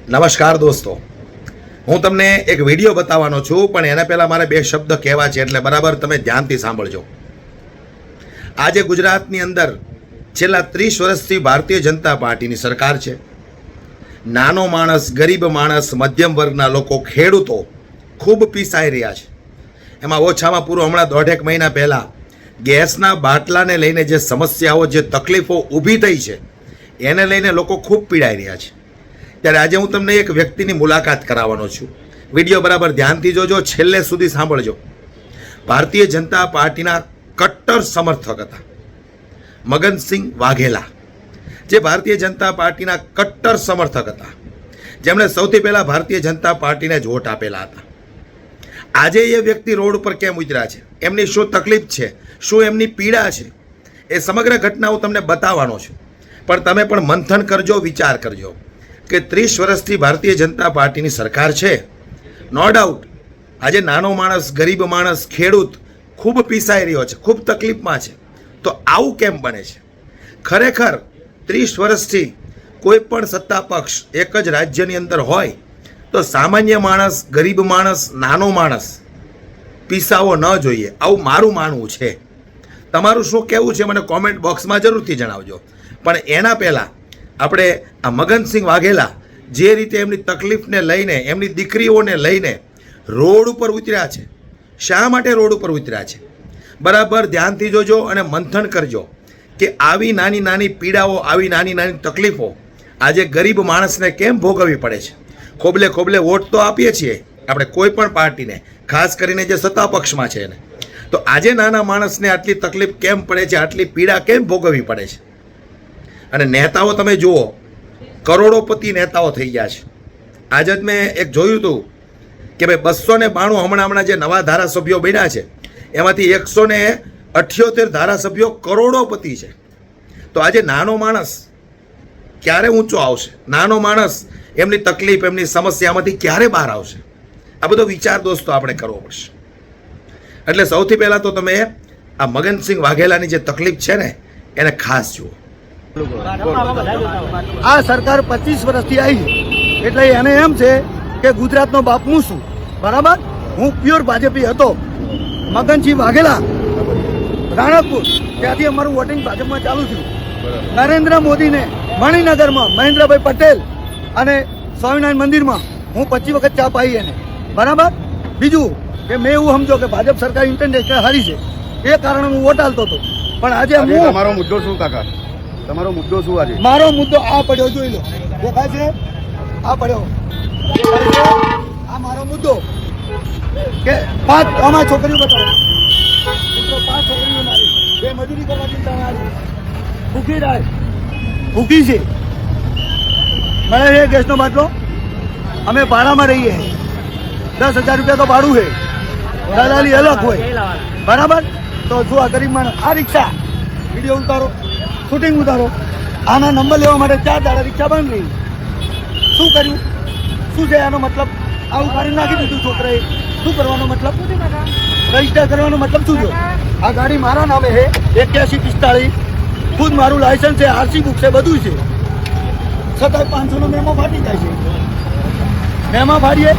નમસ્કાર દોસ્તો, હું તમને એક વિડીયો બતાવવાનો છું, પણ એના પહેલાં મારે બે શબ્દ કહેવા છે, એટલે બરાબર તમે ધ્યાનથી સાંભળજો. આજે ગુજરાતની અંદર છેલ્લા 30 વર્ષથી ભારતીય જનતા પાર્ટીની સરકાર છે. નાનો માણસ, ગરીબ માણસ, મધ્યમ વર્ગના લોકો, ખેડૂતો ખૂબ પીસાઈ રહ્યા છે. એમાં ઓછામાં પૂરું હમણાં 1.5 મહિના પહેલાં ગેસના બાટલાને લઈને જે સમસ્યાઓ, જે તકલીફો ઊભી થઈ છે, એને લઈને લોકો ખૂબ પીડાઈ રહ્યા છે. ત્યારે આજે હું તમને એક વ્યક્તિની મુલાકાત કરાવવાનો છું. વિડીયો બરાબર ધ્યાનથી જોજો, છેલ્લે સુધી સાંભળજો. ભારતીય જનતા પાર્ટીના કટ્ટર સમર્થક હતા મગનસિંહ વાઘેલા, જે ભારતીય જનતા પાર્ટીના કટ્ટર સમર્થક હતા, જેમણે સૌથી પહેલાં ભારતીય જનતા પાર્ટીને જ વોટ આપેલા હતા. આજે એ વ્યક્તિ રોડ ઉપર કેમ ઉતર્યા છે, એમની શું તકલીફ છે, શું એમની પીડા છે, એ સમગ્ર ઘટના હું તમને બતાવવાનો છું. પણ તમે પણ મંથન કરજો, વિચાર કરજો કે 30 વર્ષથી ભારતીય જનતા પાર્ટીની સરકાર છે. નો ડાઉટ આજે નાનો માણસ, ગરીબ માણસ, ખેડૂત ખૂબ પીસાઈ રહ્યો છે, ખૂબ તકલીફમાં છે. તો આવું કેમ બને છે? ખરેખર 30 વર્ષથી કોઈ પણ સત્તા પક્ષ એક જ રાજ્યની અંદર હોય તો સામાન્ય માણસ, ગરીબ માણસ, નાનો માણસ પીસાવો ન જોઈએ, આવું મારું માનવું છે. તમારું શું કહેવું છે મને કોમેન્ટ બોક્સમાં જરૂરથી જણાવજો. પણ એના પહેલાં આપણે આ મગનસિંહ વાઘેલા જે રીતે એમની તકલીફને લઈને, એમની દીકરીઓને લઈને રોડ ઉપર ઉતર્યા છે, શા માટે રોડ ઉપર ઉતર્યા છે, બરાબર ધ્યાનથી જોજો અને મંથન કરજો કે આવી નાની નાની પીડાઓ, આવી નાની નાની તકલીફો આજે ગરીબ માણસને કેમ ભોગવવી પડે છે. ખોબલે ખોબલે વોટ તો આપીએ છીએ આપણે કોઈ પણ પાર્ટીને, ખાસ કરીને જે સત્તા પક્ષમાં છે એને. તો આજે નાના માણસને આટલી તકલીફ કેમ પડે છે, આટલી પીડા કેમ ભોગવવી પડે છે? અને નેતાઓ તમે જુઓ, કરોડોપતિ નેતાઓ થઈ ગયા છે. આજે જ મેં એક જોયું હતું કે ભાઈ 292 હમણાં જે નવા ધારાસભ્યો બન્યા છે, એમાંથી 178 ધારાસભ્યો કરોડોપતિ છે. તો આજે નાનો માણસ ક્યારે ઊંચો આવશે? નાનો માણસ એમની તકલીફ, એમની સમસ્યામાંથી ક્યારે બહાર આવશે? આ બધો વિચાર દોસ્તો આપણે કરવો પડશે. એટલે સૌથી પહેલાં તો તમે આ મગનસિંહ વાઘેલાની જે તકલીફ છે ને એને ખાસ જુઓ. આ સરકાર 25 વર્ષથી આવી એટલે એને એમ છે કે ગુજરાતનો બાપ હું છું, બરાબર. હું પ્યોર ભાજપી હતો. મગનસિંહ વાઘેલા, રાણકપુર, ત્યાંથી અમારું વોટિંગ ભાજપમાં ચાલુ થયું. નરેન્દ્ર મોદીને મણિનગરમાં મહેન્દ્રભાઈ પટેલ અને સ્વામિનારાયણ મંદિરમાં હું 25 વખત ચા પાઈ એને, બરાબર. બીજું કે મેં એવું સમજો કે ભાજપ સરકાર ઇન્ટરનેશનલ હારી છે, એ કારણે હું વોટ આલતો હતો. પણ આજે હું, તમારો મુદ્દો શું કાકા? તમારો મુદ્દો શું આજે? મારો મુદ્દો આ પડ્યો, જોઈ લો, દેખાય છે આ પડ્યો, દેખાય છે આ મારો મુદ્દો કે 5 અમારી છોકરીઓ બતાવો, 5 છોકરીઓ મારી, 2 મજૂરી કરવા ચિંતા મારી, ભૂખી રહે, ભૂખી છે, મળે છે ગેસનો બાટલો. અમે ભાડામાં રહીએ, 10,000 રૂપિયા તો ભાડું છે, દલાલી અલગ હોય, બરાબર. તો જો આ ગરીબ માણસ, આ રિક્ષા વિડીયો ઉતારો, શૂટિંગ ઉતારો, આના નંબર લેવા માટે 4 દાડા રિક્ષા બંધ રહી. શું કર્યું? શું છે આનો મતલબ? આવું ગાડી નાખી દીધું છોકરાએ. શું કરવાનો મતલબ? રજીસ્ટર કરવાનો મતલબ શું છે? આ ગાડી મારા નામે છે, 8145, ખુદ મારું લાયસન્સ છે, આરસી બુક છે, બધું છે. છતાં 500નો મેમો ફાટી જાય છે. મેમો ફાડીએ